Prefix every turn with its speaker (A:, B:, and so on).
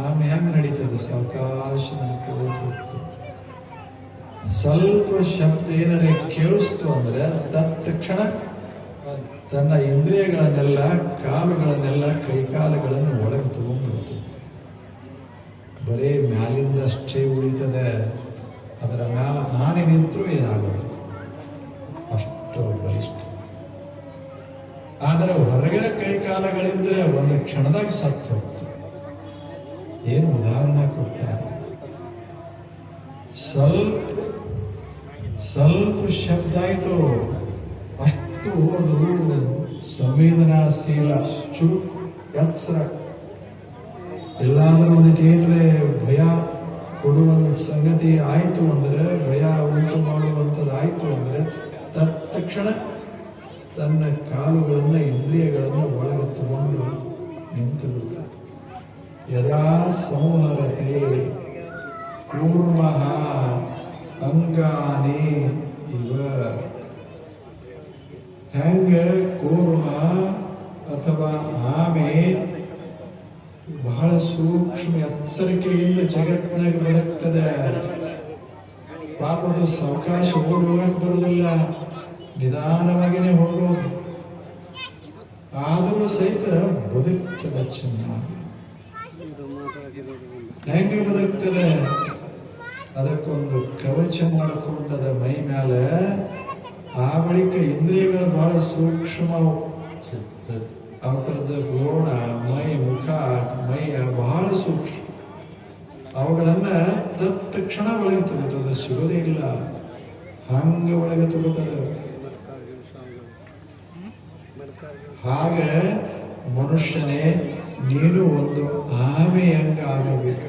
A: ಆಮೆ ಹೆಂಗ್ ನಡೀತದೆ, ಸಾವಕಾಶ ನಡ್ಕೋತ ಹೋಗ್ತದೆ. ಸ್ವಲ್ಪ ಶಬ್ದ ಏನಾರೆ ಕೇಳಿಸ್ತು ಅಂದ್ರೆ ತತ್ಕ್ಷಣ ತನ್ನ ಇಂದ್ರಿಯಗಳನ್ನೆಲ್ಲ, ಕಾಲುಗಳನ್ನೆಲ್ಲ, ಕೈಕಾಲುಗಳನ್ನು ಒಳಗೆ ತಗೊಂಡ್ಬಿಡ್ತು. ಬರೀ ಮ್ಯಾಲಿಂದ ಅಷ್ಟೇ ಉಳಿತದೆ, ಅದರ ಮ್ಯಾಲ ಆನೆ ನಿಂತರೂ ಏನಾಗೋದು, ಅಷ್ಟು ಬಲಿಷ್ಠ. ಆದರೆ ಹೊರಗೆ ಕೈಕಾಲಗಳಿದ್ರೆ ಒಂದು ಕ್ಷಣದಾಗ ಸತ್ತು ಹೋಗ್ತದೆ. ಏನು ಉದಾಹರಣೆ ಕೊಟ್ಟಾರೆ. ಸ್ವಲ್ಪ ಶಬ್ದ ಆಯಿತು, ಅಷ್ಟು ಅದು ಸಂವೇದನಾಶೀಲ, ಚುರುಕು, ಎಚ್ಚರ. ಎಲ್ಲಾದರೂ ಅದಕ್ಕೆ ಏನ್ರೆ ಭಯ ಕೊಡುವ ಸಂಗತಿ ಆಯಿತು ಅಂದ್ರೆ, ಭಯ ಉಂಟು ಮಾಡುವಂಥದ್ದಾಯಿತು ಅಂದ್ರೆ ತಕ್ಷಣ ತನ್ನ ಕಾಲುಗಳನ್ನು, ಇಂದ್ರಿಯಗಳನ್ನು ಒಳಗೆ ತಗೊಂಡು ನಿಂತು ಬಿಡ್ತಾರೆ. ಯದಾ ಸಂಹರತೆ ಕೂರ್ಮಃ ಅಂಗಾನಿ ಇವ. ಹೆಂಗ ಕೂರ್ಮ ಅಥವಾ ಆಮೆ ಬಹಳ ಸೂಕ್ಷ್ಮ ಎಚ್ಚರಿಕೆಯಿಂದ ಜಗತ್ತಿನಾಗ ಬದುಕ್ತದೆ. ಪಾಪದ ಸಾವಕಾಶ ಓಡುವಾಗ ಬರೋದಿಲ್ಲ, ನಿಧಾನವಾಗಿಯೇ ಹೋಗೋದು. ಆದರೂ ಸಹಿತ ಬದುಕ್ತದೆ ಚೆನ್ನಾಗಿ. ಹೆಂಗೆ ಬದುಕ್ತದೆ? ಅದಕ್ಕೊಂದು ಕವಚ ಮಾಡಿಕೊಂಡದ ಮೈ ಮೇಲೆ. ಆ ಬಳಿಕ ಇಂದ್ರಿಯಗಳು ಬಹಳ ಸೂಕ್ಷ್ಮ, ಅವತರದ ಗೋಣ, ಮೈ, ಮುಖ, ಮೈಯ ಬಹಳ ಸೂಕ್ಷ್ಮ. ಅವುಗಳನ್ನ ತತ್ಕ್ಷಣ ಒಳಗೆ ತಗೋತದೆ, ಸಿಗೋದೇ ಇಲ್ಲ, ಹಂಗ ಒಳಗೆ ತಗೋತದೆ. ಹಾಗೆ ಮನುಷ್ಯನೇ ನೀನು ಒಂದು ಆಮೆಯಂಗ ಆಗಬೇಕು.